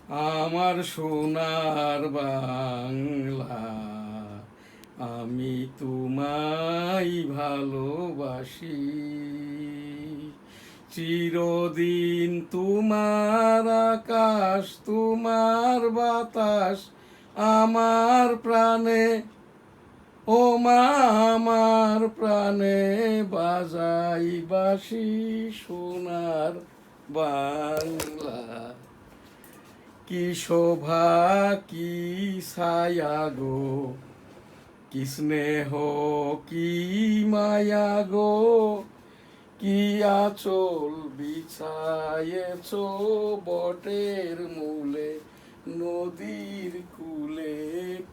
আমার সোনার বাংলা, আমি তোমায় ভালোবাসি। চিরদিন তোমার আকাশ, তোমার বাতাস আমার প্রাণে, ও মা আমার প্রাণে বাজাই বাঁশি সোনার বাংলা। কি শোভা কি ছায়া গো, কি স্নেহ কি মায়া গো, কি আঁচল বিছায়েছ বটের মূলে, নদীর কূলে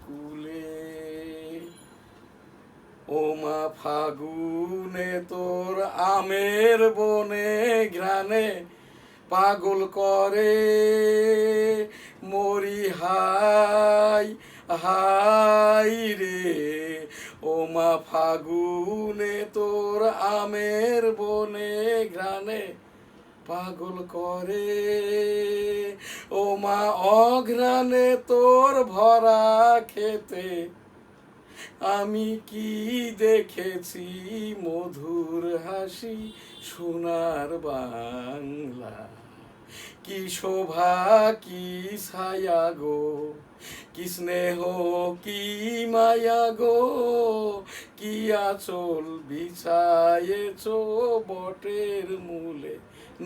কূলে। ও মা ফাগুনে তোর আমের বনে ঘ্রাণে পাগল করে মরি হাই হাই রে। ও মা ফাগুনে তোর আমের বনে ঘ্রাণে পাগল করে, ও মা অঘ্রাণে তোর ভরা খেতে আমি কি দেখেছি মধুর হাসি সোনার বাংলা। কি শোভা কি ছায়া গো, কি স্নেহ কি মায়া গো, কি আঁচল বিছায়েছ বটের মূলে,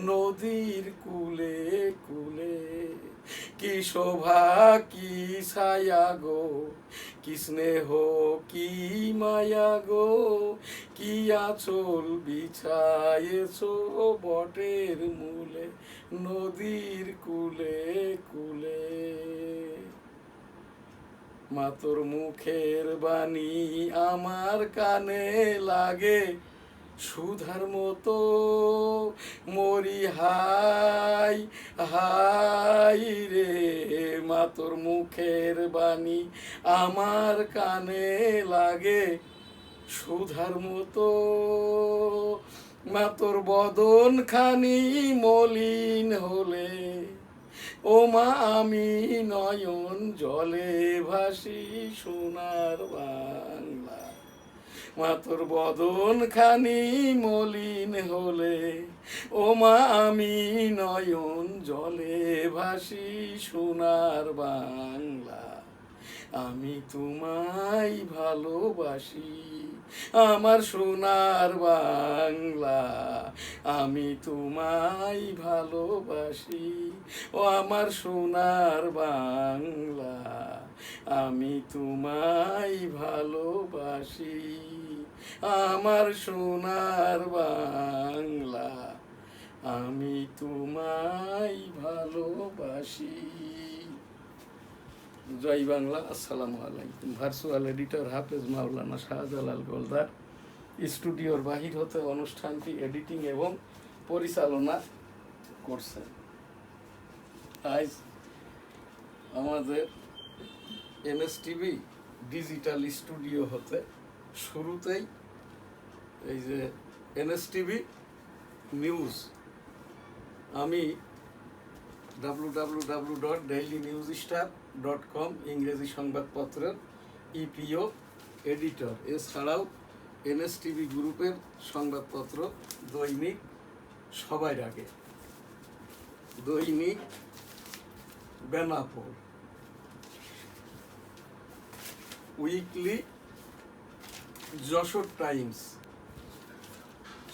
নদীর কূলে কূলে। কি শোভা কি ছায়া গো, কি স্নেহ কি মায়া গো, কি আঁচল বিছায়েছ বটের মূলে, নদীর কূলে কূলে। মা তোর মুখের বাণী আমার কানে লাগে সুধার মতো, মরি হাই হাই রে। মা তোর মুখের বাণী আমার কানে লাগে সুধার মতো, মা তোর বদন খানি মলিন হলে, ও মা আমি নয়ন জলে ভাসি সোনার বাংলা। মা তোর বদন খানি মলিন হলে, ও মা আমি নয়ন জলে ভাসি সোনার বাংলা। আমি তোমায় ভালোবাসি আমার সোনার বাংলা, আমি তোমায় ভালোবাসি ও আমার সোনার বাংলা, আমি তোমায় ভালোবাসি আমার সোনার বাংলা, আমি তোমায় ভালোবাসি। জয় বাংলা। আসসালামু আলাইকুম। ভার্চুয়াল এডিটর হাফেজ মাওলানা শাহজালাল গোলদার স্টুডিওর বাহির হতে অনুষ্ঠানটি এডিটিং এবং পরিচালনা করছেন। আজ আমাদের NSTV ডিজিটাল স্টুডিও হতে শুরুতেই এই যে NSTV নিউজ, আমি www.dailynewsstar.com ইংরেজি সংবাদপত্রের EPO এডিটর। এছাড়াও NSTV গ্রুপের সংবাদপত্র দৈনিক সবার আগে, দৈনিক বেনাপোল, উইকলি যশোর টাইমস,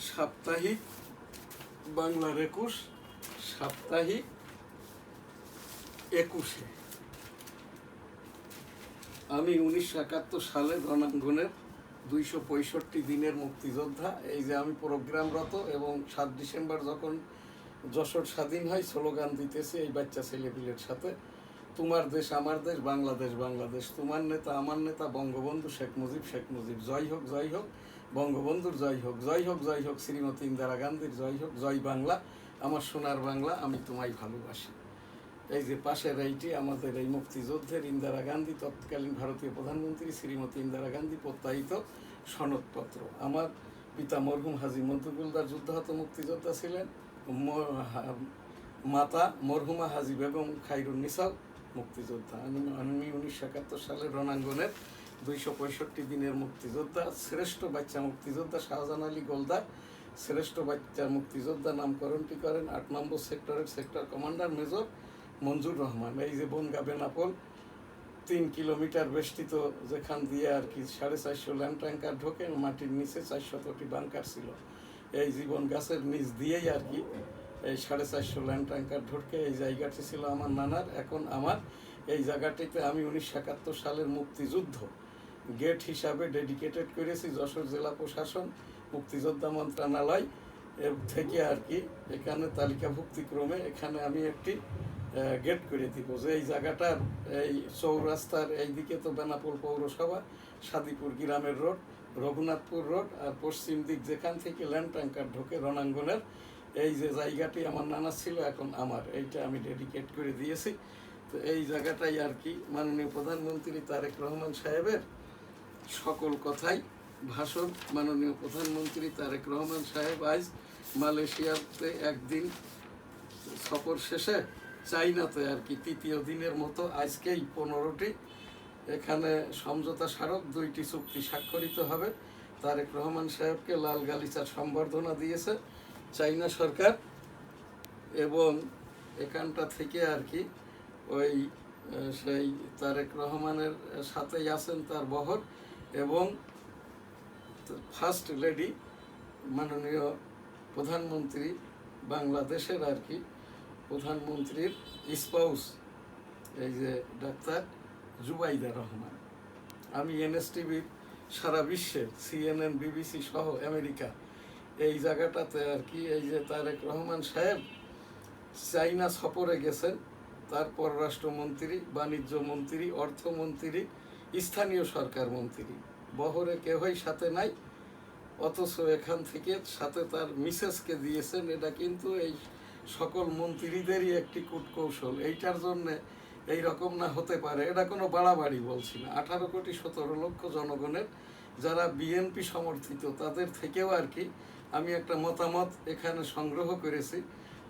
সাপ্তাহিক বাংলার 21, সাপ্তাহিক 21-এ। আমি 1971 সালে রণাঙ্গনের 265 দিনের মুক্তিযোদ্ধা। এই যে আমি প্রোগ্রামরত এবং 7 ডিসেম্বর যখন যশোর স্বাধীন হয় স্লোগান দিতেছি এই বাচ্চা ছেলেপিলের সাথে, তোমার দেশ আমার দেশ বাংলাদেশ বাংলাদেশ, তোমার নেতা আমার নেতা বঙ্গবন্ধু শেখ মুজিব শেখ মুজিব, জয় হোক বঙ্গবন্ধুর জয় হোক জয় হোক শ্রীমতী ইন্দিরা গান্ধীর জয় হোক, জয় বাংলা আমার সোনার বাংলা, আমি তোমায় ভালোবাসি। এই যে পাশের এইটি আমাদের এই মুক্তিযুদ্ধের ইন্দিরা গান্ধী, তৎকালীন ভারতীয় প্রধানমন্ত্রী শ্রীমতী ইন্দিরা গান্ধী প্রত্যায়িত সনদপত্র। আমার পিতা মরহুম হাজী মন্তুকুলদার যুদ্ধাহত মুক্তিযোদ্ধা ছিলেন, মাতা মরহুমা হাজী বেগম খায়রুন্নিসাও মুক্তিযোদ্ধা। আমি 1971 সালের রণাঙ্গনের 265 দিনের মুক্তিযোদ্ধা, শ্রেষ্ঠ বাচ্চা মুক্তিযোদ্ধা শাহজাহান আলী গোলদার শ্রেষ্ঠ বাচ্চা মুক্তিযোদ্ধা নামকরণটি করেন 8 নম্বর সেক্টরের সেক্টর কমান্ডার মেজর মঞ্জুর রহমান। এই যে বনগা বেনাপোল 3 কিলোমিটার বেষ্টিত, যেখান দিয়ে আর কি 450 ল্যান্ড ট্যাঙ্কার ঢোকে, মাটির নিচে 400টি বাংকার ছিল। এই জীবন গাছের নিচ দিয়েই আর কি এই 450 ল্যান্ড ট্যাঙ্কার ঢোকে। এই জায়গাটি ছিল আমার নানার, এখন আমার। এই জায়গাটিতে আমি 1971 সালের মুক্তিযুদ্ধ গেট হিসাবে ডেডিকেটেড করেছি যশোর জেলা প্রশাসন মুক্তিযোদ্ধা মন্ত্রণালয় থেকে আর কি। এখানে তালিকাভুক্তিক্রমে এখানে আমি একটি গেট করে দিব, যে এই জায়গাটার এই চৌরাস্তার এইদিকে তো বেনাপোল পৌরসভা, সাদিপুর গ্রামের রোড, রঘুনাথপুর রোড, আর পশ্চিম দিক যেখান থেকে ল্যান্ড ট্যাঙ্কার ঢোকে রণাঙ্গনের এই যে জায়গাটি আমার নানা ছিল, এখন আমার। এইটা আমি ডেডিকেট করে দিয়েছি। তো এই জায়গাটাই আর কি মাননীয় প্রধানমন্ত্রী তারেক রহমান সাহেবের সকল কথাই ভাষণ। মাননীয় প্রধানমন্ত্রী তারেক রহমান সাহেব আজ মালয়েশিয়াতে একদিন সফর শেষে চাইনাতে আর কি 3য় দিনের মতো আজকেই 15টি এখানে সমঝোতা স্মারক 2টি চুক্তি স্বাক্ষরিত হবে। তারেক রহমান সাহেবকে লাল গালিচার সম্বর্ধনা দিয়েছে চাইনা সরকার, এবং এখানটা থেকে আর কি ওই সেই তারেক রহমানের সাথেই আছেন তার বহর এবং ফার্স্ট লেডি মাননীয় প্রধানমন্ত্রী বাংলাদেশের আর কি প্রধানমন্ত্রীর স্পাউস এই যে ডাক্তার জুবাইদা রহমান। আমি এনএসটিভির সারা বিশ্বে CNN, BBC সহ আমেরিকা এই জায়গাটাতে আর কি এই যে তারেক রহমান সাহেব চাইনা সফরে গেছেন, তার পররাষ্ট্রমন্ত্রী, বাণিজ্য মন্ত্রী, অর্থমন্ত্রী, স্থানীয় সরকার মন্ত্রী, বহরে কেউই সাথে নাই, অথচ এখান থেকে সাথে তার মিসেসকে দিয়েছেন। এটা কিন্তু এই সকল মন্ত্রীদেরই একটি কূটকৌশল। এইটার জন্যে এই রকম না হতে পারে, এটা কোনো বাড়াবাড়ি বলছি না। 18,17,00,000 জনগণের যারা বিএনপি সমর্থিত তাদের থেকেও আর কি আমি একটা মতামত এখানে সংগ্রহ করেছি।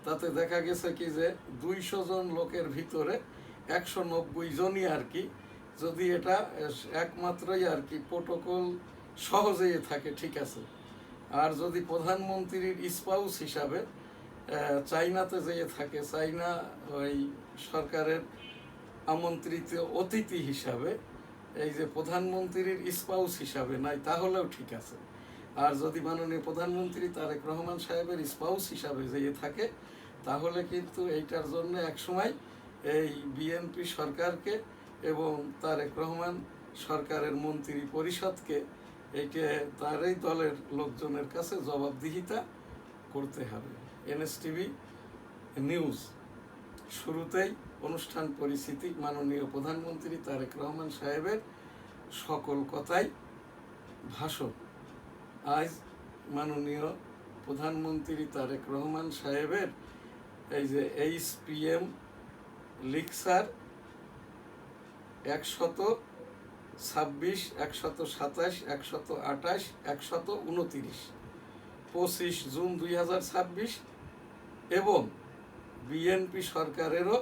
তাতে দেখা গেছে কি যে 200 জন লোকের ভিতরে 190 জনই আর কি, যদি এটা একমাত্রই আর কি প্রোটোকল সহজেই থাকে ঠিক আছে। আর যদি প্রধানমন্ত্রীর স্পাউস হিসাবে চাইনাতে যেয়ে থাকে, চাইনা ওই সরকারের আমন্ত্রিত অতিথি হিসাবে, এই যে প্রধানমন্ত্রীর স্পাউস হিসাবে নাই, তাহলেও ঠিক আছে। আর যদি মাননীয় প্রধানমন্ত্রী তারেক রহমান সাহেবের স্পাউস হিসাবে যেয়ে থাকে, তাহলে কিন্তু এইটার জন্য একসময় এই বিএনপি সরকারকে এবং তারেক রহমান সরকারের মন্ত্রী পরিষদকে এইটা তারই দলের লোকজনের কাছে জবাবদিহিতা করতে হবে। এনএসটিভি নিউজ শুরুতেই অনুষ্ঠান পরিস্থিতি মাননীয় প্রধানমন্ত্রী তারেক রহমান সাহেবের সকল কথাই ভাষণ। আজ মাননীয় প্রধানমন্ত্রী তারেক রহমান সাহেবের এই যে HPM লিকসার 126, 127, 128, 129, 25 জুন 2026 এবং বিএনপি সরকারেরও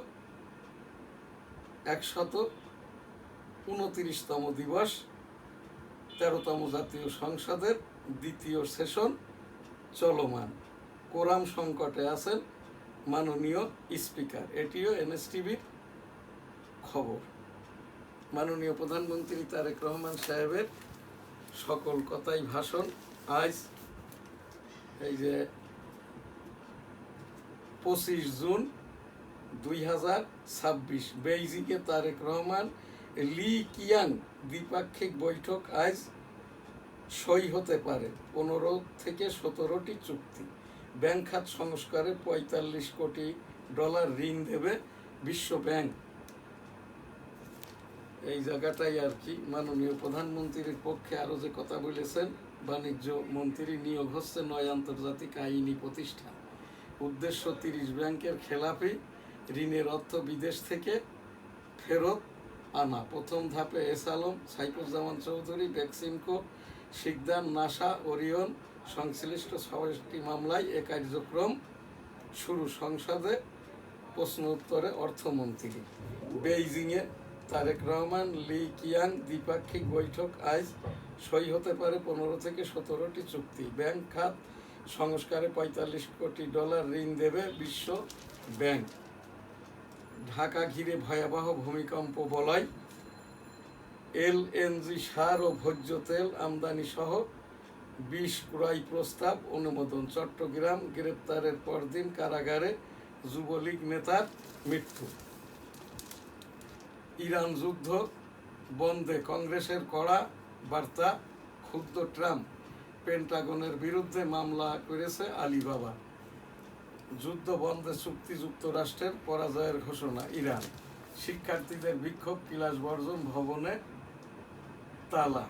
129তম দিবস, 13তম জাতীয় সংসদের 2য় সেশন চলমান। কোরাম সংকটে আছেন মাননীয় স্পিকার। এটিও এনএসটিভির খবর। মাননীয় প্রধানমন্ত্রী তারেক রহমান সাহেবের সকল কথাই ভাষণ। আজ এই যে 25 জুন 2026 বেইজিংয়ে তারেক রহমান লি কিয়াং দ্বিপাক্ষিক বৈঠক আজ সই হতে পারে। 15 থেকে 17টি চুক্তি। ব্যাংক খাত সংস্কারে $45 কোটি ঋণ দেবে বিশ্ব ব্যাংক। এই জায়গাটাই আর কি মাননীয় প্রধানমন্ত্রীর পক্ষে আরও যে কথা বলেছেন, বাণিজ্য মন্ত্রী নিয়োগ হচ্ছে 9 আন্তর্জাতিক আইনি প্রতিষ্ঠান। উদ্দেশ্য 30 ব্যাংকের খেলাপি ঋণের অর্থ বিদেশ থেকে ফেরত আনা। প্রথম ধাপে এস আলম, সাইফুজ্জামান চৌধুরী, বেক্সিমকো, শিকদার, নাসা, ওরিয়ন সংশ্লিষ্ট 6টি মামলায় এ কার্যক্রম শুরু। সংসদে প্রশ্ন উত্তরে অর্থমন্ত্রী। বেইজিংয়ে তারেক রহমান, লি কিয়াং দ্বিপাক্ষিক বৈঠক আজ। সই হতে পারে 15 থেকে 17টি চুক্তি। ব্যাংক খাত সংস্কারে $45 কোটি ঋণ দেবে বিশ্ব ব্যাংক। ঢাকা ঘিরে ভয়াবহ ভূমিকম্প বলয়। এলএনজি সার ও ভোজ্য তেল আমদানি সহ 20 ক্রয় প্রস্তাব অনুমোদন। চট্টগ্রাম গ্রেপ্তারের পরদিন কারাগারে যুবলীগ নেতার মৃত্যু। ইরান যুদ্ধ বন্ধে কংগ্রেসের কড়া বার্তা, ক্ষুব্ধ ট্রাম্প। পেন্টাগনের বিরুদ্ধে মামলা করেছে আলিবাবা। যুদ্ধ বন্ধে চুক্তি যুক্তরাষ্ট্রের পরাজয়ের ঘোষণা। ইরান শিক্ষার্থীদের বিক্ষোভ, ক্লাস বর্জন, ভবনে তালা।